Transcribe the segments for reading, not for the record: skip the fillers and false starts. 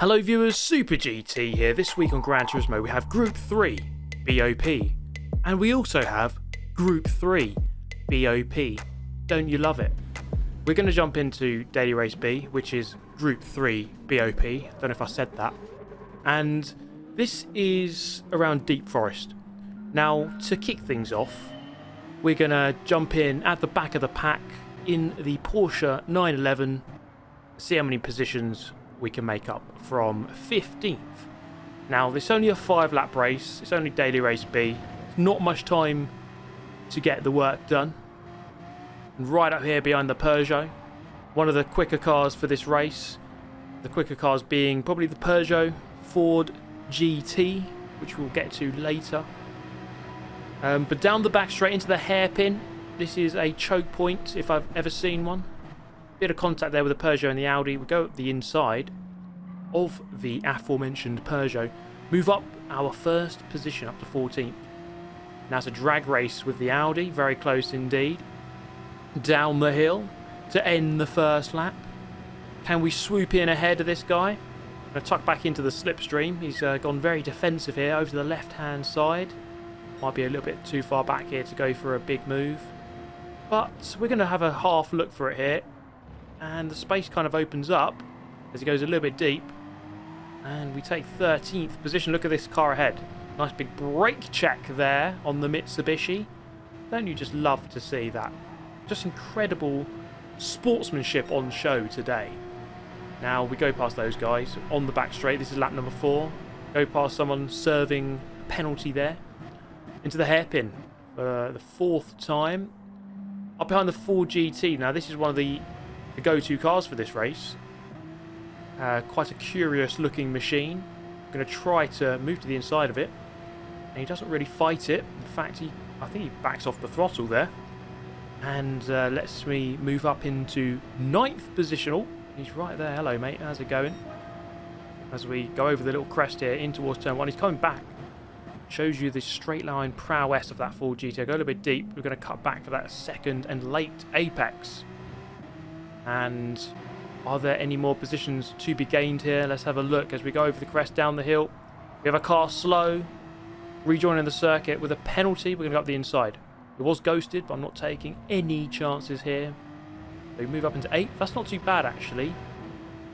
Hello viewers, Super GT here. This week on Gran Turismo we have Group 3, BOP. And we also have Group 3, BOP. Don't you love it? We're going to jump into Daily Race B, which is Group 3, BOP. Don't know if I said that. And this is around Deep Forest. Now, to kick things off, we're going to jump in at the back of the pack in the Porsche 911. See how many positions we can make up from 15th. Now, this is only a 5-lap race. It's only Daily Race B. Not much time to get the work done. And right up here behind the Peugeot, one of the quicker cars for this race. The quicker cars being probably the Peugeot Ford GT, which we'll get to later. But down the back straight into the hairpin. This is a choke point if I've ever seen one. Bit of contact there with the Peugeot and the Audi. We go up the inside of the aforementioned Peugeot. Move up our first position up to 14th. Now it's a drag race with the Audi. Very close indeed. Down the hill to end the first lap. Can we swoop in ahead of this guy? I'm going to tuck back into the slipstream. He's gone very defensive here over to the left hand side. Might be a little bit too far back here to go for a big move. But we're going to have a half look for it here. And the space kind of opens up as it goes a little bit deep. And we take 13th position. Look at this car ahead. Nice big brake check there on the Mitsubishi. Don't you just love to see that? Just incredible sportsmanship on show today. Now we go past those guys on the back straight. This is lap number 4. Go past someone serving a penalty there. Into the hairpin for the 4th time. Up behind the Ford GT. Now this is one of the go-to cars for this race. Quite a curious looking machine. I'm going to try to move to the inside of it. And he doesn't really fight it. In fact, I think he backs off the throttle there. And lets me move up into 9th position. Oh, he's right there. Hello, mate. How's it going? As we go over the little crest here in towards turn 1. He's coming back. Shows you the straight line prowess of that Ford GT. Go a little bit deep. We're going to cut back for that second and late apex. And are there any more positions to be gained here? Let's have a look as we go over the crest down the hill. We have a car slow, rejoining the circuit with a penalty. We're going to go up the inside. It was ghosted, but I'm not taking any chances here. So we move up into 8th. That's not too bad, actually.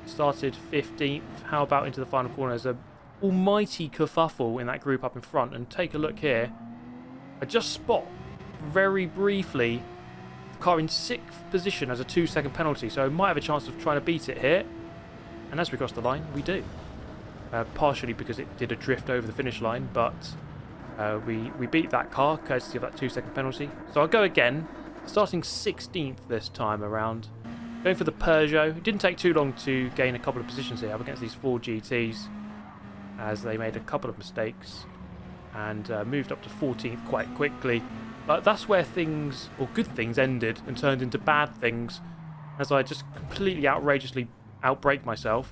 Started 15th. How about into the final corner? There's a almighty kerfuffle in that group up in front. And take a look here. I just spot, very briefly, car in 6th position as a 2-second penalty, so might have a chance of trying to beat it here. And as we cross the line, we do. Partially because it did a drift over the finish line, but we beat that car courtesy of that 2-second penalty. So I'll go again, starting 16th this time around. Going for the Peugeot. It didn't take too long to gain a couple of positions here up against these 4 GTs, as they made a couple of mistakes and moved up to 14th quite quickly. But that's where things, or good things, ended and turned into bad things, as I just completely outrageously outbrake myself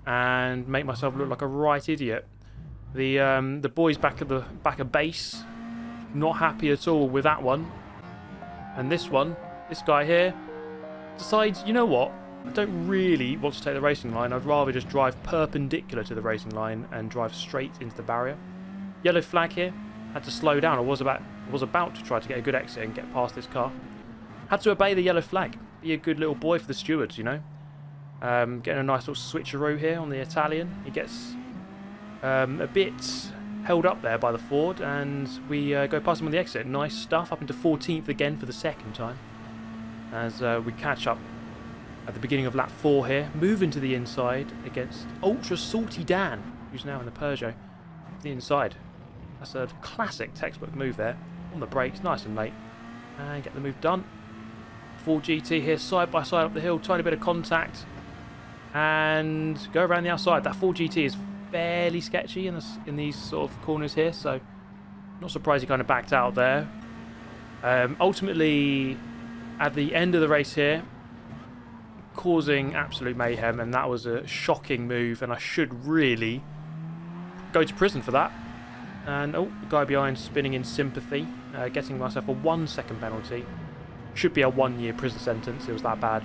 and make myself look like a right idiot. The boys back at the back of base, not happy at all with that one. And this one, this guy here, decides, you know what? I don't really want to take the racing line. I'd rather just drive perpendicular to the racing line and drive straight into the barrier. Yellow flag here. Had to slow down. I was about to try to get a good exit and get past this car. Had to obey the yellow flag. Be a good little boy for the stewards, you know. Getting a nice little switcheroo here on the Italian. He gets a bit held up there by the Ford, and we go past him on the exit. Nice stuff. Up into 14th again for the 2nd time. As we catch up at the beginning of lap 4 here. Move into the inside against Ultra Salty Dan, who's now in the Peugeot. The inside. That's a classic textbook move there. On the brakes, nice and late. And get the move done. Ford GT here, side by side up the hill. Tiny bit of contact. And go around the outside. That Ford GT is fairly sketchy in these sort of corners here. So, not surprised he kind of backed out there. Ultimately, at the end of the race here, causing absolute mayhem. And that was a shocking move. And I should really go to prison for that. And, the guy behind spinning in sympathy, getting myself a 1-second penalty. Should be a 1-year prison sentence, it was that bad.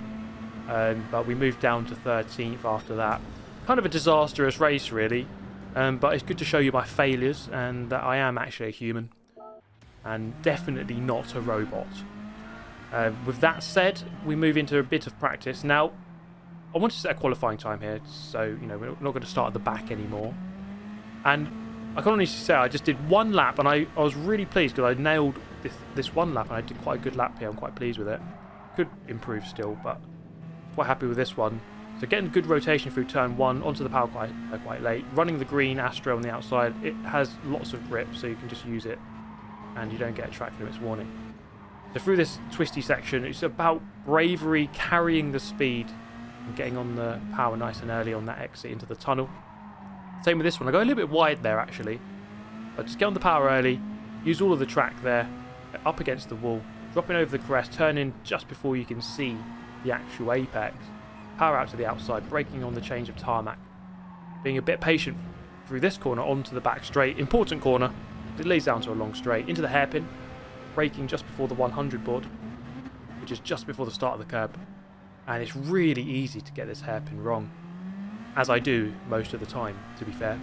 But we moved down to 13th after that. kind of a disastrous race, really. But it's good to show you my failures and that I am actually a human. And definitely not a robot. With that said, we move into a bit of practice. Now, I want to set a qualifying time here, so, you know, we're not going to start at the back anymore. And I can honestly say I just did one lap, and I was really pleased because I nailed this one lap, and I did quite a good lap here. I'm quite pleased with it. Could improve still, but quite happy with this one. So getting good rotation through turn 1 onto the power quite late. Running the green Astro on the outside, it has lots of grip, so you can just use it, and you don't get a track limits warning. So through this twisty section, it's about bravery, carrying the speed, and getting on the power nice and early on that exit into the tunnel. Same with this one. I go a little bit wide there, actually. I just get on the power early, use all of the track there, up against the wall, dropping over the crest, turn in just before you can see the actual apex. Power out to the outside, braking on the change of tarmac. Being a bit patient through this corner onto the back straight. Important corner. It leads down to a long straight. Into the hairpin. Braking just before the 100 board, which is just before the start of the curb. And it's really easy to get this hairpin wrong. As I do most of the time, to be fair.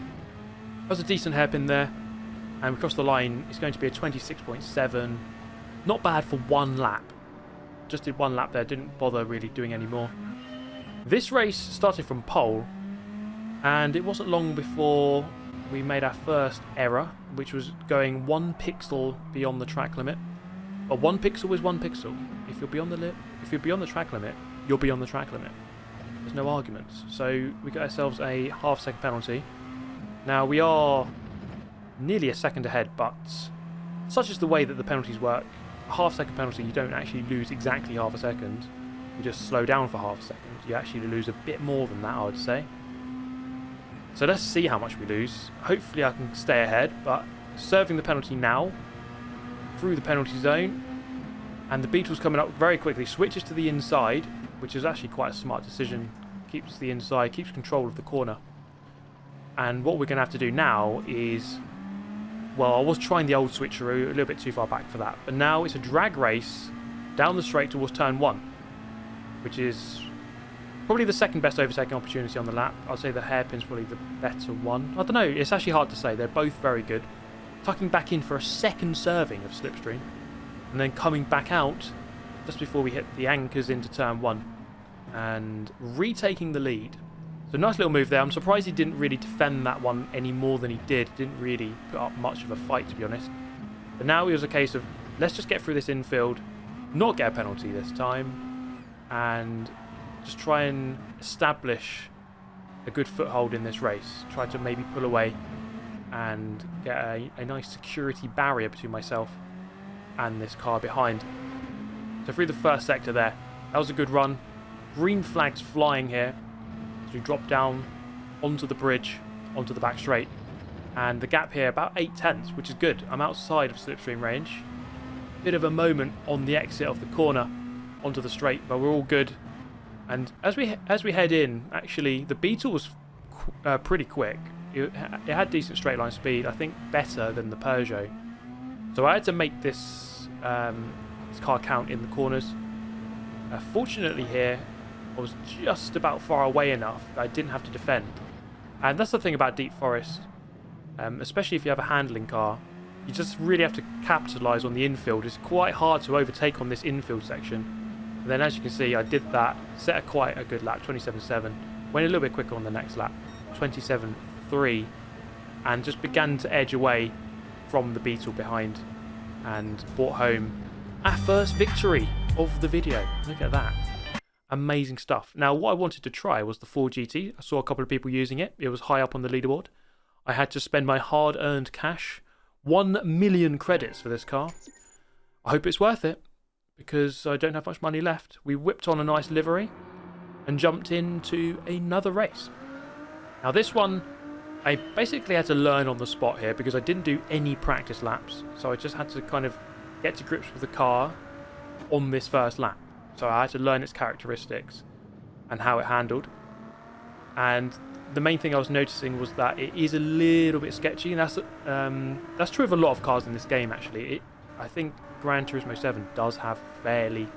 That was a decent hairpin there. And across the line, it's going to be a 26.7. Not bad for one lap. Just did one lap there, didn't bother really doing any more. This race started from pole, and it wasn't long before we made our first error, which was going 1 pixel beyond the track limit. But 1 pixel is 1 pixel. If you're beyond the track limit, you'll be on the track limit. There's no arguments. So we got ourselves a half-second penalty. Now we are nearly a second ahead, but such is the way that the penalties work. A half-second penalty, you don't actually lose exactly half a second. You just slow down for half a second. You actually lose a bit more than that, I would say. So let's see how much we lose. Hopefully I can stay ahead, but serving the penalty now, through the penalty zone, and the Beetle's coming up very quickly, switches to the inside, which is actually quite a smart decision. Keeps the inside, keeps control of the corner. And what we're going to have to do now is, well, I was trying the old switcheroo, a little bit too far back for that, but now it's a drag race down the straight towards turn 1, which is probably the second best overtaking opportunity on the lap. I'd say the hairpin's probably the better one. I don't know, it's actually hard to say. They're both very good. Tucking back in for a second serving of slipstream, and then coming back out just before we hit the anchors into turn 1, and retaking the lead. So nice little move there. I'm surprised he didn't really defend that one any more than he did. Didn't really put up much of a fight, to be honest. But now it was a case of, let's just get through this infield, not get a penalty this time, and just try and establish a good foothold in this race. Try to maybe pull away and get a nice security barrier between myself and this car behind. So through the first sector there, that was a good run. Green flags flying here as we drop down onto the bridge, onto the back straight. And the gap here about 8/10, which is good. I'm outside of slipstream range. Bit of a moment on the exit of the corner onto the straight, but we're all good. And as we head in, actually, the Beetle was pretty quick. It had decent straight line speed, I think better than the Peugeot. So I had to make this car count in the corners. Fortunately here, I was just about far away enough that I didn't have to defend. And that's the thing about Deep Forest, especially if you have a handling car. You just really have to capitalise on the infield. It's quite hard to overtake on this infield section. And then as you can see, I did that, set quite a good lap, 27.7. Went a little bit quicker on the next lap, 27.3. And just began to edge away from the Beetle behind and brought home our first victory of the video. Look at that. Amazing stuff. Now, what I wanted to try was the 4GT. I saw a couple of people using it. It was high up on the leaderboard. I had to spend my hard-earned cash, 1 million credits for this car. I hope it's worth it, because I don't have much money left. We whipped on a nice livery and jumped into another race. Now this one, I basically had to learn on the spot here because I didn't do any practice laps. So I just had to kind of get to grips with the car on this first lap. So I had to learn its characteristics and how it handled. And the main thing I was noticing was that it is a little bit sketchy, and that's true of a lot of cars in this game, actually. I think Gran Turismo 7 does have fairly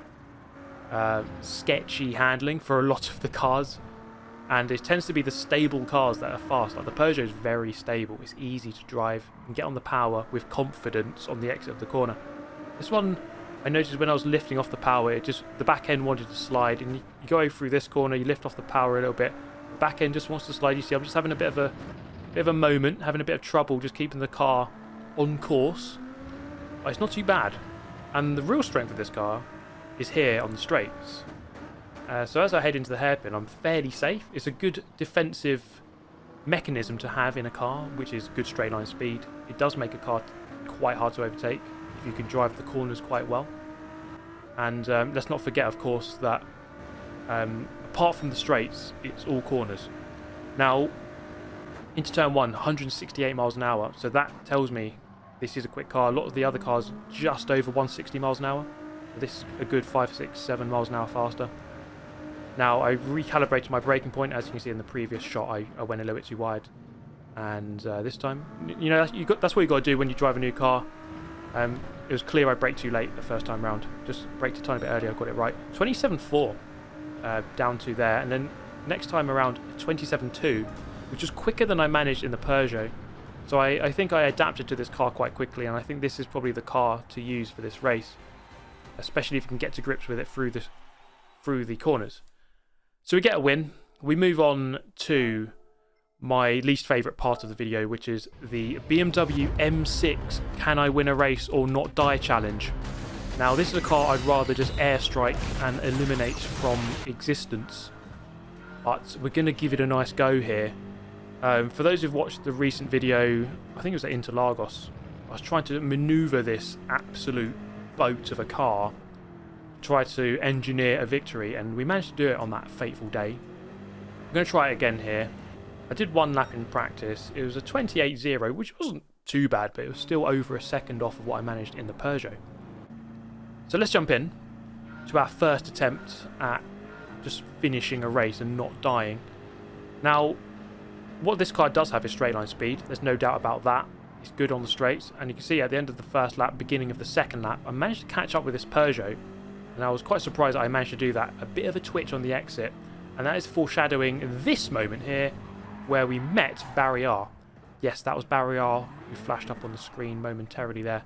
sketchy handling for a lot of the cars. And it tends to be the stable cars that are fast. Like the Peugeot is very stable. It's easy to drive and get on the power with confidence on the exit of the corner. This one, I noticed when I was lifting off the power, the back end wanted to slide, and you go through this corner, you lift off the power a little bit, the back end just wants to slide. You see, I'm just having a bit of a moment, having a bit of trouble just keeping the car on course. But it's not too bad. And the real strength of this car is here on the straights. So as I head into the hairpin, I'm fairly safe. It's a good defensive mechanism to have in a car, which is good straight line speed. It does make a car quite hard to overtake if you can drive the corners quite well. And let's not forget, of course, that apart from the straights, it's all corners. Now, into turn 1, 168 miles an hour. So that tells me this is a quick car. A lot of the other cars just over 160 miles an hour. This is a good 5, 6, 7 miles an hour faster. Now, I recalibrated my braking point. As you can see in the previous shot, I went a little bit too wide. And this time, you know, that's what you got to do when you drive a new car. It was clear I braked too late the first time round. Just braked a tiny bit earlier, I got it right. 27.4 down to there. And then next time around, 27.2, which is quicker than I managed in the Peugeot. So I think I adapted to this car quite quickly, and I think this is probably the car to use for this race. Especially if you can get to grips with it through the corners. So we get a win. We move on to my least favourite part of the video, which is the BMW M6 Can I Win a Race or Not Die challenge. Now, this is a car I'd rather just airstrike and eliminate from existence. But we're going to give it a nice go here. For those who've watched the recent video, I think it was at Interlagos, I was trying to manoeuvre this absolute boat of a car, try to engineer a victory, and we managed to do it on that fateful day. I'm going to try it again here. I did one lap in practice. It was a 28.0, which wasn't too bad, but it was still over a second off of what I managed in the Peugeot. So let's jump in to our first attempt at just finishing a race and not dying. Now, what this car does have is straight line speed. There's no doubt about that. It's good on the straights, and you can see at the end of the first lap, beginning of the second lap, I managed to catch up with this Peugeot. And I was quite surprised that I managed to do that. A bit of a twitch on the exit. And that is foreshadowing this moment here where we met Barrier. Yes, that was Barrier who flashed up on the screen momentarily there.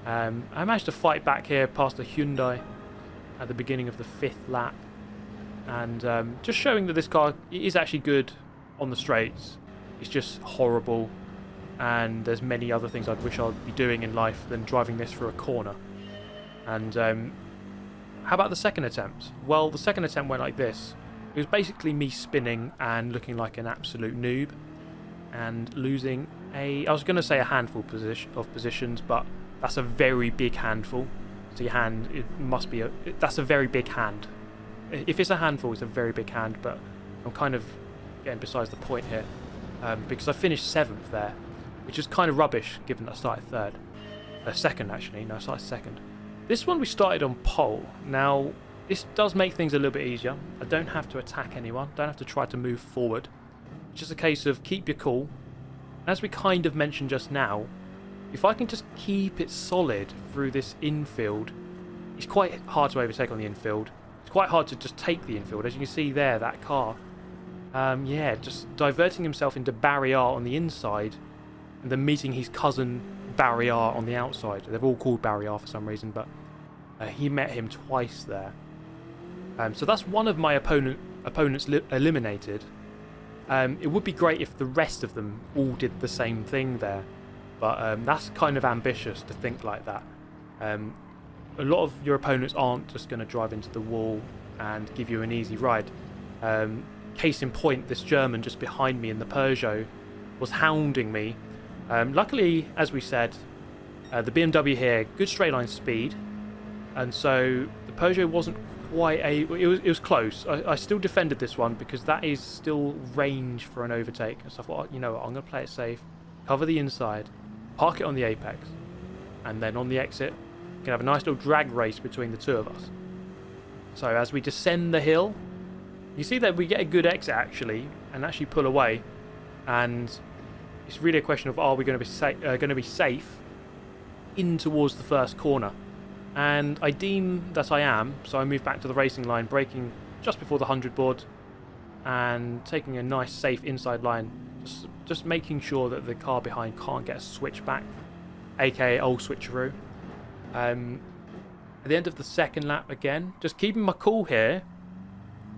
I managed to fight back here past the Hyundai at the beginning of the 5th lap. And just showing that this car is actually good on the straights. It's just horrible. And there's many other things I'd wish I'd be doing in life than driving this through a corner. And how about the second attempt? Well, the second attempt went like this. It was basically me spinning and looking like an absolute noob and losing I was going to say a handful of positions, but that's a very big handful. So your hand, that's a very big hand. If it's a handful, it's a very big hand, but I'm kind of getting besides the point here because I finished 7th there, which is kind of rubbish given that I started 3rd. Second, actually. No, I started 2nd. This one we started on pole. Now, this does make things a little bit easier. I don't have to attack anyone. Don't have to try to move forward. It's just a case of keep your cool. As we kind of mentioned just now, if I can just keep it solid through this infield, it's quite hard to overtake on the infield. It's quite hard to just take the infield. As you can see there, that car, just diverting himself into Barrier on the inside and then meeting his cousin Barrier on the outside. They've all called Barrier for some reason, but he met him twice there. So that's one of my opponents eliminated. It would be great if the rest of them all did the same thing there, but that's kind of ambitious to think like that. A lot of your opponents aren't just going to drive into the wall and give you an easy ride. Case in point, this German just behind me in the Peugeot was hounding me. Luckily, as we said, the BMW here, good straight line speed, and so the Peugeot wasn't quite it was close. I still defended this one because that is still range for an overtake. So I thought, you know what, I'm going to play it safe, cover the inside, park it on the apex, and then on the exit, we can have a nice little drag race between the two of us. So as we descend the hill, you see that we get a good exit actually, and actually pull away, and it's really a question of are we going to be safe in towards the first corner. And I deem that I am, so I move back to the racing line, braking just before the 100 board, and taking a nice safe inside line, just making sure that the car behind can't get a switchback, aka old switcheroo. At the end of the second lap again, just keeping my cool here.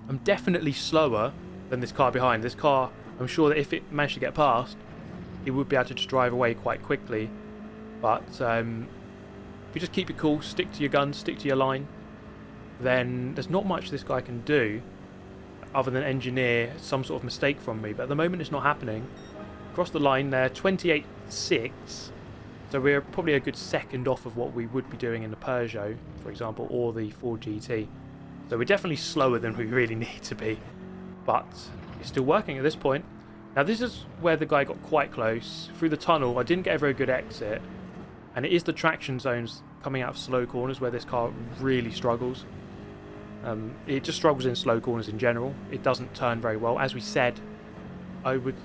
I'm definitely slower than this car behind. This car, I'm sure that if it managed to get past, it would be able to just drive away quite quickly. But if you just keep it cool, stick to your guns, stick to your line, then there's not much this guy can do other than engineer some sort of mistake from me. But at the moment it's not happening. Across the line there, 28.6. So we're probably a good second off of what we would be doing in the Peugeot, for example, or the Ford GT. So we're definitely slower than we really need to be. But it's still working at this point. Now this is where the guy got quite close. Through the tunnel, I didn't get a very good exit. And it is the traction zones coming out of slow corners where this car really struggles. It just struggles in slow corners in general. It doesn't turn very well. As we said, I would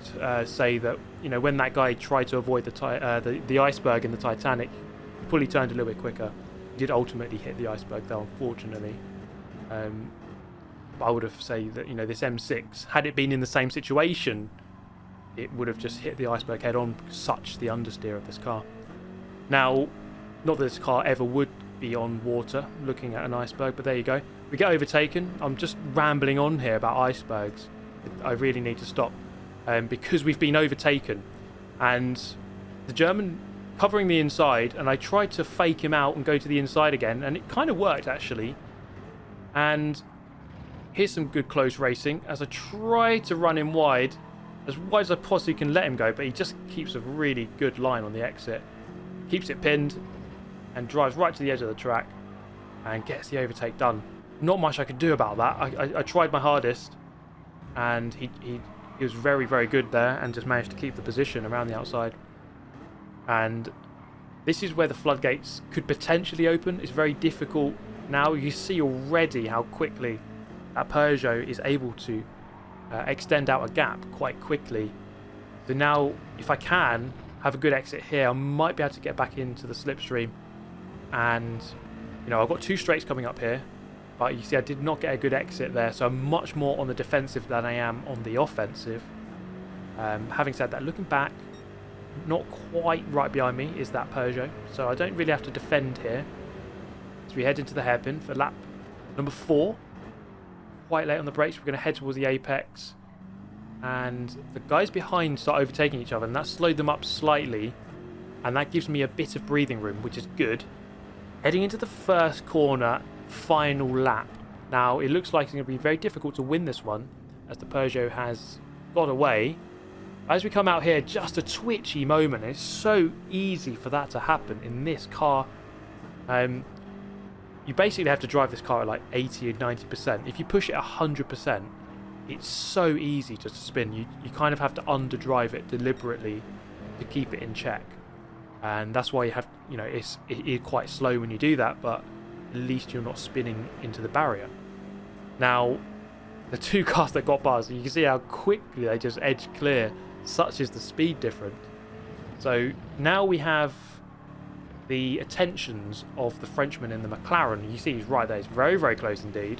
say that, you know, when that guy tried to avoid the iceberg in the Titanic, he probably turned a little bit quicker. He did ultimately hit the iceberg though, unfortunately. But I would have said that, you know, this M6, had it been in the same situation, it would have just hit the iceberg head on, such the understeer of this car. Now, not that this car ever would be on water looking at an iceberg, but there you go. We get overtaken. I'm just rambling on here about icebergs. I really need to stop because we've been overtaken, and the German covering the inside, and I tried to fake him out and go to the inside again, and it kind of worked actually. And here's some good close racing as I try to run him wide as I possibly can let him go, but he just keeps a really good line on the exit, keeps it pinned and drives right to the edge of the track and gets the overtake done. Not much I could do about that. I tried my hardest, and he was very, very good there and just managed to keep the position around the outside. And this is where the floodgates could potentially open. It's very difficult now. You see already how quickly that Peugeot is able to extend out a gap quite quickly. So now, if I can have a good exit here, I might be able to get back into the slipstream. And, you know, I've got two straights coming up here, but you see I did not get a good exit there, so I'm much more on the defensive than I am on the offensive. Having said that, looking back, not quite right behind me is that Peugeot, so I don't really have to defend here. So we head into the hairpin for lap number 4. Quite late on the brakes, we're going to head towards the apex, and the guys behind start overtaking each other, and that slowed them up slightly, and that gives me a bit of breathing room, which is good. Heading into the first corner, final lap. Now it looks like it's going to be very difficult to win this one, as the Peugeot has got away. As we come out here, just a twitchy moment. It's so easy for that to happen in this car. You basically have to drive this car at like 80 or 90%. If you push it 100%, it's so easy just to spin. You kind of have to underdrive it deliberately to keep it in check. And that's why you have, you know, it is quite slow when you do that, but at least you're not spinning into the barrier. Now, the two cars that got past, you can see how quickly they just edge clear. Such is the speed difference. So now we have the attentions of the Frenchman in the McLaren. You see he's right there. He's very, very close indeed.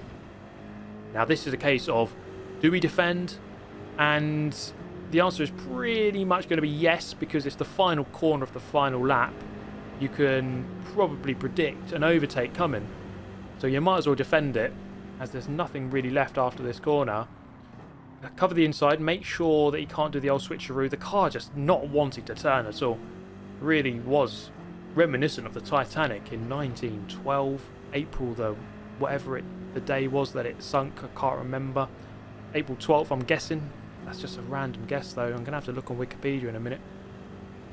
Now this is a case of, do we defend? And the answer is pretty much going to be yes, because it's the final corner of the final lap. You can probably predict an overtake coming. So you might as well defend it, as there's nothing really left after this corner. Cover the inside, make sure that he can't do the old switcheroo. The car just not wanting to turn at all. Really was reminiscent of the Titanic in 1912, April the day was that it sunk, I can't remember. April 12th, I'm guessing. That's just a random guess though. I'm going to have to look on Wikipedia in a minute.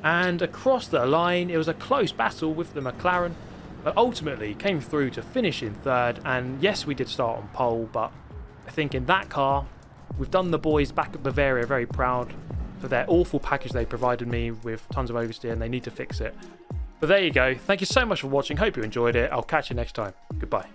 And across the line, it was a close battle with the McLaren, but ultimately came through to finish in third. And yes, we did start on pole, but I think in that car, we've done the boys back at Bavaria very proud for their awful package they provided me with tons of oversteer, and they need to fix it. But there you go. Thank you so much for watching. Hope you enjoyed it. I'll catch you next time. Goodbye.